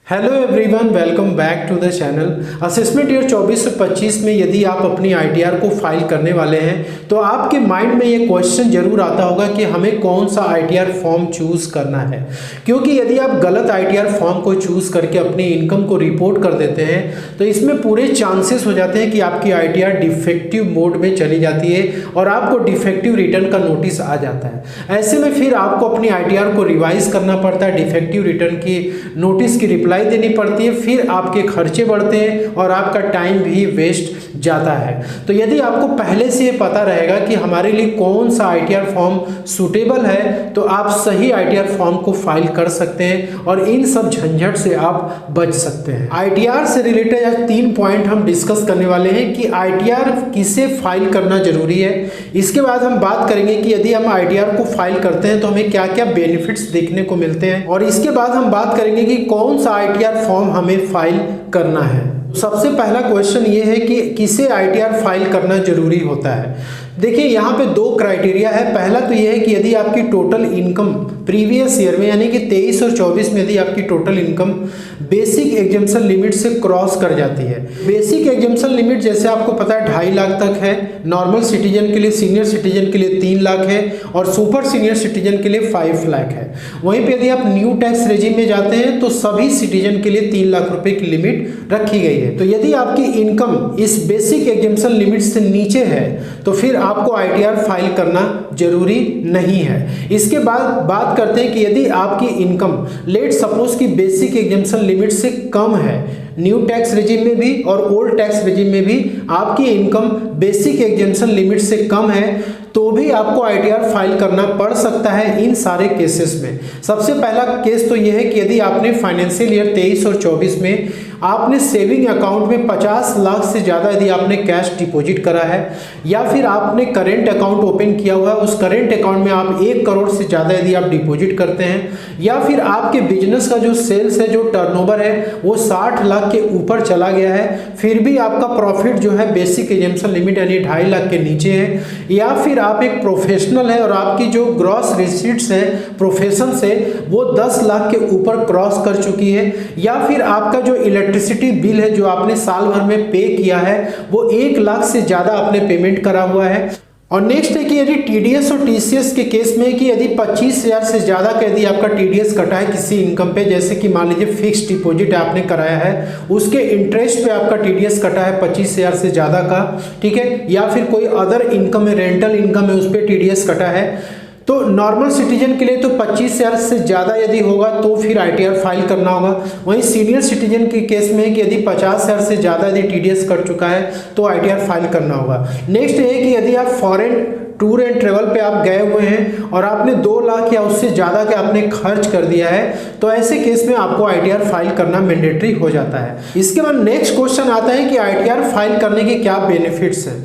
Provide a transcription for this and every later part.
Hello everyone, welcome back to the channel. Assessment year 24 से 25 में यदि आप अपनी आईटीआर को फाइल करने वाले हैं तो आपके माइंड में ये क्वेश्चन जरूर आता होगा कि हमें कौन सा आईटीआर फॉर्म चूज करना है, क्योंकि यदि आप गलत आईटीआर फॉर्म को चूज करके अपनी इनकम को रिपोर्ट कर देते हैं तो इसमें पूरे चांसेस हो जाते हैं कि आपकी आईटीआर डिफेक्टिव मोड में चली जाती है और आपको डिफेक्टिव रिटर्न का नोटिस आ जाता है। ऐसे में फिर आपको अपनी आईटीआर को रिवाइज करना पड़ता है, डिफेक्टिव रिटर्न की नोटिस की रिप्लाई देनी पड़ती है, फिर आपके खर्चे बढ़ते हैं और आपका टाइम भी वेस्ट जाता है। तो यदि आपको पहले से ये पता रहेगा कि हमारे लिए कौन सा आईटीआर फॉर्म सूटेबल है तो आप सही आईटीआर फॉर्म को फाइल कर सकते हैं और इन सब झंझट से आप बच सकते हैं। आईटीआर से रिलेटेड आज 3 पॉइंट हम डिस्कस करने वाले हैं कि आईटीआर किसे फाइल करना जरूरी है। इसके बाद हम बात करेंगे कि यदि हम आईटीआर को फाइल करते हैं तो हमें क्या क्या बेनिफिट्स देखने को मिलते हैं, और इसके बाद हम बात करेंगे कि कौन सा आईटीआर फॉर्म हमें फाइल करना है। सबसे पहला क्वेश्चन ये है कि किसे आईटीआर फाइल करना जरूरी होता है। देखिए, यहाँ पे 2 क्राइटेरिया है। पहला तो ये है कि यदि आपकी टोटल इनकम प्रीवियस ईयर में यानी कि 23 और 24 में यदि आपकी total income basic exemption limit से क्रॉस कर जाती है। बेसिक एग्जम्पशन लिमिट जैसे आपको पता है 2.5 लाख तक है, नॉर्मल सिटीजन के लिए, सीनियर सिटीजन के लिए 3 लाख है और सुपर सीनियर सिटीजन के लिए 5 लाख है। वहीं पे यदि आप न्यू टैक्स रेजिम में जाते हैं तो सभी सिटीजन के लिए 3 लाख रुपए की लिमिट रखी गई है। तो यदि आपकी इनकम इस बेसिक एग्जम्पशन लिमिट से नीचे है तो फिर आपको आईटीआर फाइल करना जरूरी नहीं है। इसके बाद बात करते हैं कि यदि आपकी इनकम लेट सपोज की बेसिक एग्जम्पशन लिमिट से कम है, न्यू टैक्स रेजिम में भी और ओल्ड टैक्स रेजिम में भी आपकी इनकम बेसिक एग्जम्पशन लिमिट से कम है तो भी आपको आईटीआर फाइल करना पड़ सकता है इन सारे केसेस में। सबसे पहला केस तो यह है कि यदि आपने फाइनेंशियल ईयर 23 और 24 में आपने सेविंग अकाउंट में 50 लाख से ज़्यादा यदि आपने कैश डिपॉजिट करा है या फिर आपने करेंट अकाउंट ओपन किया हुआ है, उस करेंट अकाउंट में आप 1 करोड़ से ज़्यादा यदि आप डिपॉजिट करते हैं, या फिर आपके बिजनेस का जो सेल्स है, जो टर्नओवर है वो 60 लाख के ऊपर चला गया है, फिर भी आपका प्रॉफिट जो है बेसिक एग्जम्पशन लिमिट यानी 2.5 लाख के नीचे है, या फिर आप एक प्रोफेशनल है और आपकी जो ग्रॉस रिसीट्स है प्रोफेशन से वो 10 लाख के ऊपर क्रॉस कर चुकी है, या फिर आपका जो इलेक्ट्रिसिटी बिल है जो आपने साल भर में पे किया है वो 1 लाख से ज़्यादा आपने पेमेंट करा हुआ है। और नेक्स्ट है कि यदि टीडीएस और टीसीएस के केस में कि यदि 25,000 से ज़्यादा का यदि आपका टीडीएस कटा है किसी इनकम पे, जैसे कि मान लीजिए फिक्स डिपॉजिट आपने कराया है उसके इंटरेस्ट पे आपका टीडीएस कटा है 25,000 से ज़्यादा का, ठीक है, या फिर कोई अदर इनकम है, रेंटल इनकम है, उस पर टीडीएस कटा है, तो नॉर्मल सिटीजन के लिए तो 25,000 से ज़्यादा यदि होगा तो फिर आईटीआर फाइल करना होगा। वहीं सीनियर सिटीजन के केस में कि यदि 50,000 से ज़्यादा यदि टीडीएस कट चुका है तो आईटीआर फाइल करना होगा। नेक्स्ट है कि यदि आप फॉरेन टूर एंड ट्रेवल पे आप गए हुए हैं और आपने 2 लाख या उससे ज़्यादा के आपने खर्च कर दिया है तो ऐसे केस में आपको आईटीआर फाइल करना मैंडेटरी हो जाता है। इसके बाद नेक्स्ट क्वेश्चन आता है कि आईटीआर फाइल करने के क्या बेनिफिट्स हैं,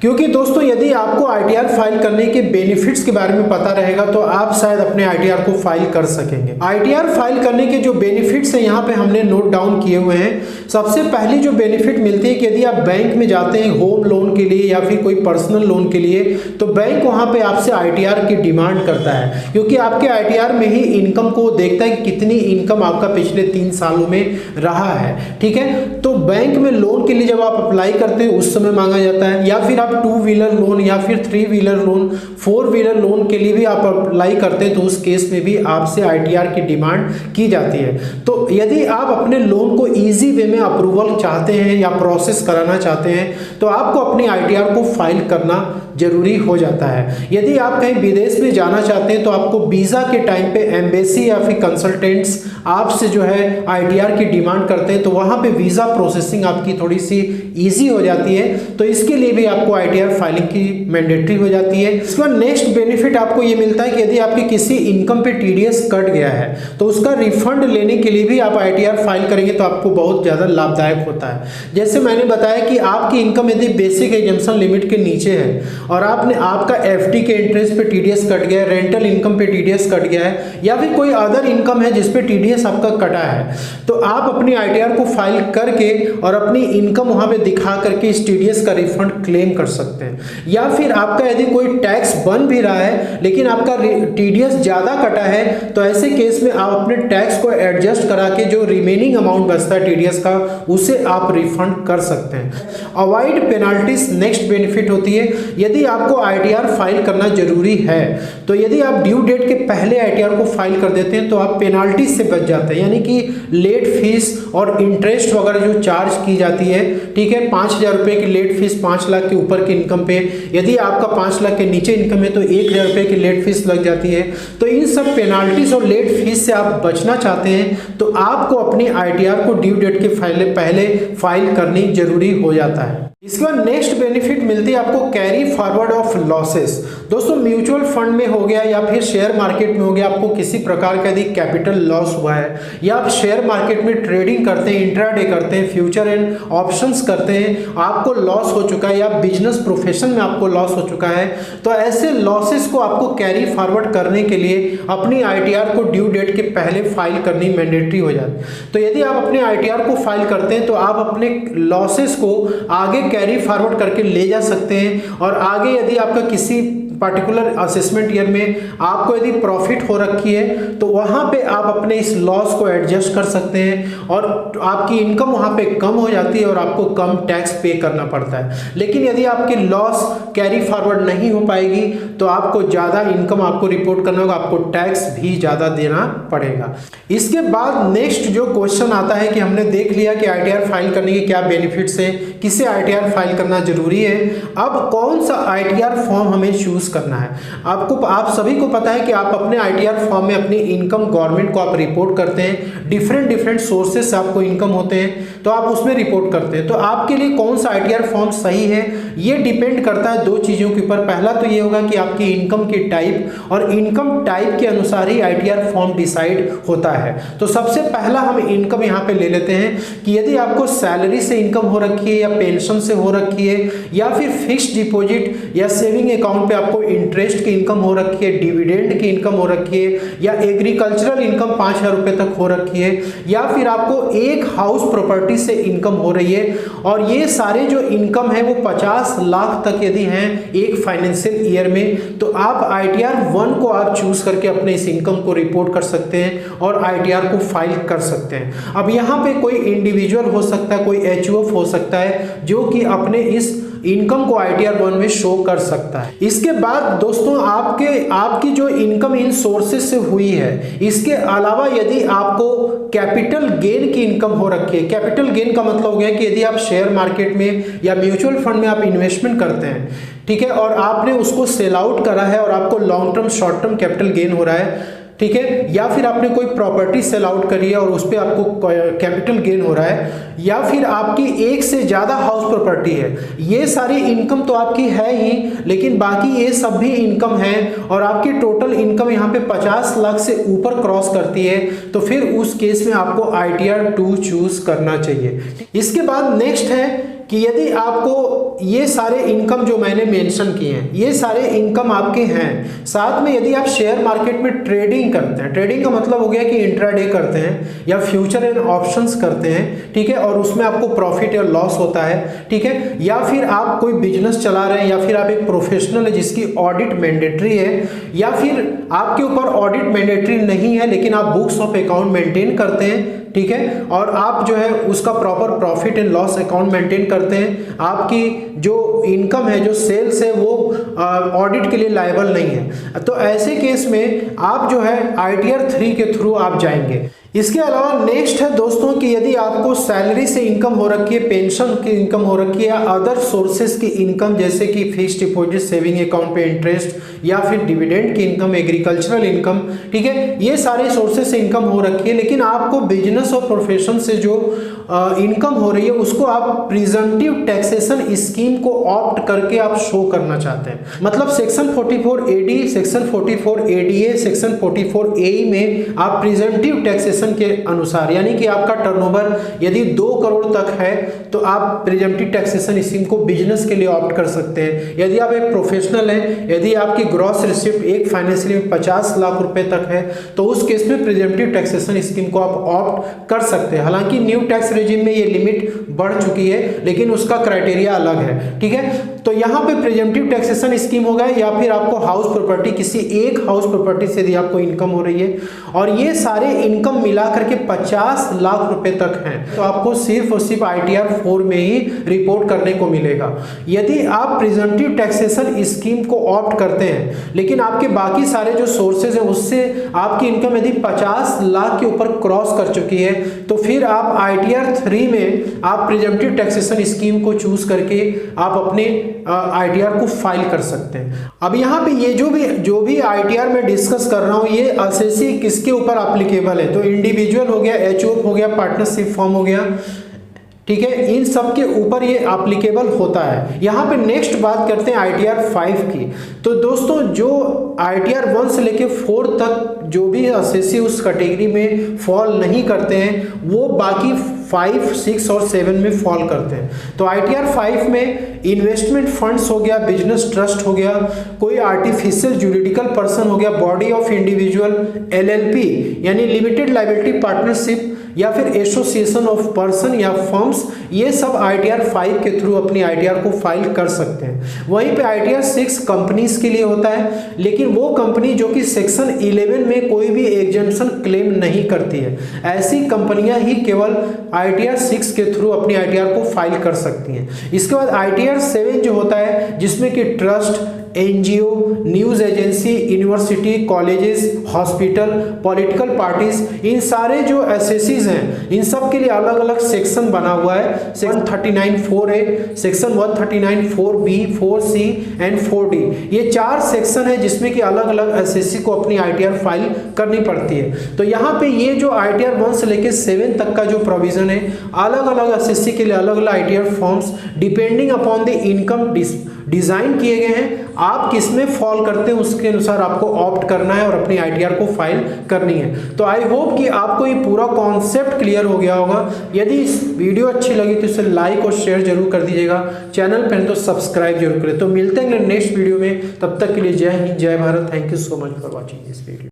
क्योंकि दोस्तों यदि आपको आईटीआर फाइल करने के बेनिफिट्स के बारे में पता रहेगा तो आप शायद अपने आईटीआर को फाइल कर सकेंगे। आईटीआर फाइल करने के जो बेनिफिट्स हैं यहाँ पे हमने नोट डाउन किए हुए हैं। सबसे पहली जो बेनिफिट मिलती है कि यदि आप बैंक में जाते हैं होम लोन के लिए या फिर कोई पर्सनल लोन के लिए तो बैंक वहाँ पे आपसे आईटीआर की डिमांड करता है, क्योंकि आपके आईटीआर में ही इनकम को देखता है कि कितनी इनकम आपका पिछले 3 सालों में रहा है, ठीक है। तो बैंक में लोन के लिए जब आप अप्लाई करते हैं उस समय मांगा जाता है, या फिर आप 2 व्हीलर लोन या फिर 3 व्हीलर लोन, 4 व्हीलर लोन के लिए भी आप अप्लाई करते हैं तो उस केस में भी आपसे आईटीआर की डिमांड की जाती है। तो यदि आप अपने लोन को इजी वे में अप्रूवल चाहते हैं या प्रोसेस कराना चाहते हैं तो आपको अपनी आईटीआर को फाइल करना जरूरी हो जाता है। यदि आप कहीं विदेश में जाना चाहते हैं तो आपको वीज़ा के टाइम पे एम्बेसी या फिर कंसल्टेंट्स आपसे जो है आईटीआर की डिमांड करते हैं तो वहाँ पे वीज़ा प्रोसेसिंग आपकी थोड़ी सी ईजी हो जाती है, तो इसके लिए भी आपको आईटीआर फाइलिंग की मैंडेटरी हो जाती है। इसके बाद नेक्स्ट बेनिफिट आपको ये मिलता है कि यदि आपकी किसी इनकम पे टीडीएस कट गया है तो उसका रिफंड लेने के लिए भी आप आईटीआर फाइल करेंगे तो आपको बहुत ज़्यादा लाभदायक होता है। जैसे मैंने बताया कि आपकी इनकम यदि बेसिक एग्जम्पशन लिमिट के नीचे है और आपका एफडी के इंटरेस्ट पे टीडीएस कट गया है, रेंटल इनकम पे टीडीएस कट गया है, या फिर कोई अदर इनकम है जिस पे टीडीएस आपका कटा है, तो आप अपनी आईटीआर को फाइल करके और अपनी इनकम वहाँ पे दिखा करके इस टीडीएस का रिफंड क्लेम कर कर सकते हैं। या फिर आपका यदि कोई टैक्स बन भी रहा है लेकिन आपका टीडीएस ज़्यादा कटा है, तो ऐसे केस में आप अपने टैक्स को एडजस्ट करा के जो रिमेनिंग अमाउंट बचता है टीडीएस का, उसे आप रिफंड कर सकते हैं। अवॉइड पेनाल्टीज नेक्स्ट बेनिफिट होती है। यदि आपको आईटीआर फाइल करना जरूरी है, तो यदि आप ड्यू डेट के पहले आईटीआर को फाइल कर देते हैं तो आप पेनाल्टी से बच जाते हैं, यानी कि लेट फीस और इंटरेस्ट वगैरह जो चार्ज की जाती है, ठीक है, 5,000 रुपये की लेट फीस 5 लाख के ऊपर के इनकम पे, यदि आपका 5 लाख के नीचे इनकम है तो 1,000 रुपये की लेट फीस लग जाती है। तो इन सब पेनाल्टीज और लेट फीस से आप बचना चाहते हैं तो आपको अपनी आईटीआर को ड्यू डेट के पहले फाइल करनी जरूरी हो जाता है। इसके बाद नेक्स्ट बेनिफिट मिलती है आपको कैरी फॉरवर्ड ऑफ लॉसेस। दोस्तों, म्यूचुअल फंड में हो गया या फिर शेयर मार्केट में हो गया, आपको किसी प्रकार का यदि कैपिटल लॉस हुआ है या आप शेयर मार्केट में ट्रेडिंग करते हैं, इंट्राडे करते हैं, फ्यूचर एंड ऑप्शंस करते हैं, आपको लॉस हो चुका है या बिजनेस प्रोफेशन में आपको लॉस हो चुका है, तो ऐसे लॉसेस को आपको कैरी फॉरवर्ड करने के लिए अपनी आईटीआर को ड्यू डेट के पहले फाइल करनी मैंडेटरी हो जाती है। तो यदि आप अपने आईटीआर को फाइल करते हैं तो आप अपने लॉसेस को आगे कैरी फॉरवर्ड करके ले जा सकते हैं, और आगे यदि आपका किसी पर्टिकुलर असेसमेंट ईयर में आपको यदि प्रॉफिट हो रखी है तो वहां पे आप अपने इस लॉस को एडजस्ट कर सकते हैं और आपकी इनकम वहां पे कम हो जाती है और आपको कम टैक्स पे करना पड़ता है। लेकिन यदि आपकी लॉस कैरी फॉरवर्ड नहीं हो पाएगी तो आपको ज़्यादा इनकम आपको रिपोर्ट करना होगा, आपको टैक्स भी ज़्यादा देना पड़ेगा। इसके बाद नेक्स्ट जो क्वेश्चन आता है कि हमने देख लिया कि आईटीआर फाइल करने के क्या बेनिफिट्स है, किसे आईटीआर फाइल करना जरूरी है, अब कौन सा आईटीआर फॉर्म हमें चूज करना है। आप सभी को पता है कि आप अपने आईटीआर फॉर्म में अपनी इनकम गवर्नमेंट को आप रिपोर्ट करते हैं, डिफरेंट सोर्सेस से आपको इनकम होते हैं तो आप उसमें रिपोर्ट करते हैं। तो आपके लिए कौन सा आईटीआर फॉर्म सही है, ये डिपेंड करता है दो चीज़ों के ऊपर। पहला तो ये होगा कि आपकी इनकम की टाइप, और इनकम टाइप के अनुसार ही आईटीआर फॉर्म डिसाइड होता है। तो सबसे पहला हम इनकम यहाँ पे ले लेते हैं कि यदि आपको सैलरी से इनकम हो रखी है या पेंशन से हो रखी है या फिर फिक्स्ड डिपॉजिट या सेविंग अकाउंट पे आपको इंटरेस्ट की इनकम हो रखी है, डिविडेंड की इनकम हो रखी है, या एग्रीकल्चरल इनकम 5,000 रुपए तक हो रखी है, या फिर आपको एक हाउस प्रॉपर्टी से इनकम हो रही है, और ये सारे जो इनकम है वो 50 लाख तक यदि हैं एक फाइनेंशियल ईयर में, तो आप आईटीआर 1 को आप चूज करके अपने इस इनकम को रिपोर्ट कर सकते हैं और आईटीआर को फाइल कर सकते हैं। अब यहाँ पे कोई इंडिविजुअल हो सकता है, कोई एचयूएफ हो सकता है जो कि अपने इस इनकम को आईटीआर 1 में शो कर सकता है। इसके बाद दोस्तों आपकी जो इनकम इन सोर्सेज से हुई है, इसके अलावा यदि आपको कैपिटल गेन की इनकम हो रखी है, कैपिटल गेन का मतलब हो गया कि यदि आप शेयर मार्केट में या म्यूचुअल फंड में आप इन्वेस्टमेंट करते हैं, ठीक है, और आपने उसको सेल आउट करा है और आपको long term short term capital gain हो रहा है, ठीक है, या फिर आपने कोई प्रॉपर्टी सेल आउट करी है और उस पर आपको कैपिटल गेन हो रहा है, या फिर आपकी एक से ज़्यादा हाउस प्रॉपर्टी है, ये सारी इनकम तो आपकी है ही, लेकिन बाकी ये सब भी इनकम है और आपकी टोटल इनकम यहाँ पे 50 लाख से ऊपर क्रॉस करती है, तो फिर उस केस में आपको आईटीआर 2 चूज करना चाहिए। इसके बाद नेक्स्ट है कि यदि आपको ये सारे इनकम जो मैंने मेंशन किए हैं, ये सारे इनकम आपके हैं, साथ में यदि आप शेयर मार्केट में ट्रेडिंग करते हैं, ट्रेडिंग का मतलब हो गया कि इंट्राडे करते हैं या फ्यूचर एंड ऑप्शंस करते हैं, ठीक है, और उसमें आपको प्रॉफिट या लॉस होता है, ठीक है, या फिर आप कोई बिजनेस चला रहे हैं, या फिर आप एक प्रोफेशनल है जिसकी ऑडिट मैंडेटरी है, या फिर आपके ऊपर ऑडिट मैंडेटरी नहीं है लेकिन आप बुक्स ऑफ अकाउंट मेंटेन करते हैं, ठीक है, और आप जो है उसका proper profit and loss account maintain करते हैं, आपकी जो इनकम है, जो सेल्स है, वो ऑडिट के लिए लायबल नहीं है, तो ऐसे केस में आप जो है आईटीआर 3 के थ्रू आप जाएंगे। इसके अलावा नेक्स्ट है दोस्तों कि यदि आपको सैलरी से इनकम हो रखी है, पेंशन की इनकम हो रखी है, या अदर सोर्सेज की इनकम जैसे कि फिक्स्ड डिपॉजिट, सेविंग अकाउंट पे इंटरेस्ट, या फिर डिविडेंड की इनकम, एग्रीकल्चरल इनकम, ठीक है, ये सारे सोर्सेज से इनकम हो रखी है, लेकिन आपको बिजनेस और प्रोफेशन से जो इनकम हो रही है उसको आप प्रिजेंटिव टैक्सेशन स्कीम को ऑप्ट करके आप शो करना चाहते हैं। मतलब section 44 AD, section 44 ADA, section 44 AE में आप प्रिजेंटिव टैक्सेशन के अनुसार, यानी कि आपका टर्नओवर यदि 2 करोड़ तक है तो आप प्रिजेंटिव टैक्सेशन स्कीम को बिजनेस के लिए ऑप्ट कर सकते हैं। यदि आप एक प्रोफेशनल हैं, यदि आपकी ग्रॉस रिसिप्ट एक फाइनेंशियल में 50 लाख रुपए तक है तो उस केस में प्रिजेंटिव टैक्सेशन स्कीम को आप ऑप्ट कर सकते हैं। हालांकि न्यू टैक्स रेजिम में ये लिमिट बढ़ चुकी है लेकिन उसका क्राइटेरिया अलग है, ठीक है। तो यहाँ पे प्रिजम्पटिव टैक्सेशन स्कीम होगा, या फिर आपको हाउस प्रॉपर्टी, किसी एक हाउस प्रॉपर्टी से यदि आपको इनकम हो रही है और ये सारे इनकम मिला करके 50 लाख रुपए तक हैं, तो आपको सिर्फ और सिर्फ ITR 4 में ही रिपोर्ट करने को मिलेगा। यदि आप प्रिजम्पटिव टैक्सेशन स्कीम को ऑप्ट करते हैं लेकिन आपके बाकी सारे जो सोर्सेज हैं उससे आपकी इनकम यदि 50 लाख के ऊपर क्रॉस कर चुकी है, तो फिर आप ITR 3 में आप प्रिजम्पटिव टैक्सेशन स्कीम को चूज करके आप अपने ITR को फाइल कर सकते हैं। अब यहाँ पे ये जो भी ITR में डिस्कस कर रहा हूँ ये असेसी किसके ऊपर एप्लीकेबल है, तो इंडिविजुअल हो गया, HOF हो गया, पार्टनरशिप फॉर्म हो गया, ठीक है, इन सब के ऊपर ये एप्लीकेबल होता है। यहाँ पे नेक्स्ट बात करते हैं ITR 5 की। तो दोस्तों जो ITR 1 से लेके 4 तक जो भी असेसी उस कैटेगरी में फॉल नहीं करते हैं वो बाकी 5, 6 और 7 में फॉल करते हैं। तो ITR 5 में इन्वेस्टमेंट फंड्स हो गया, बिजनेस ट्रस्ट हो गया, कोई आर्टिफिशियल जुरिडिकल पर्सन हो गया, बॉडी ऑफ इंडिविजुअल, LLP यानी लिमिटेड लायबिलिटी पार्टनरशिप, या फिर एसोसिएशन ऑफ पर्सन या फर्म्स, ये सब ITR 5 के थ्रू अपनी ITR को फाइल कर सकते हैं। वहीं पे ITR 6 कंपनीज के लिए होता है, लेकिन वो कंपनी जो कि सेक्शन 11 में कोई भी एग्जेम्पशन क्लेम नहीं करती है, ऐसी कंपनियां ही केवल ITR 6 के थ्रू अपनी ITR को फाइल कर सकती हैं। इसके बाद ITR 7 जो होता है जिसमें कि trust, NGO, news agency, university, colleges, hospital, political parties, इन सारे जो एसएससीज हैं इन सब के लिए अलग अलग सेक्शन बना हुआ है। Section 139(4)A, section 139(4)B, 4C and 4D, ये 4 सेक्शन है जिसमें कि अलग अलग एसएससी को अपनी ITR फाइल करनी पड़ती है। तो यहाँ पे ये जो ITR 1 से लेके 7 तक का जो प्रोविजन है, अलग अलग एसएससी के लिए अलग अलग ITR forms depending upon the income design किए गए हैं। आप किसमें फॉल करते हैं उसके अनुसार आपको ऑप्ट करना है और अपनी ITR को फाइल करनी है। तो आई होप कि आपको ये पूरा कॉन्सेप्ट क्लियर हो गया होगा। यदि इस वीडियो अच्छी लगी तो इसे लाइक और शेयर जरूर कर दीजिएगा, चैनल पर तो सब्सक्राइब जरूर करें। तो मिलते हैं नेक्स्ट वीडियो में, तब तक के लिए जय हिंद, जय Bharat. Thank you so much for watching this video.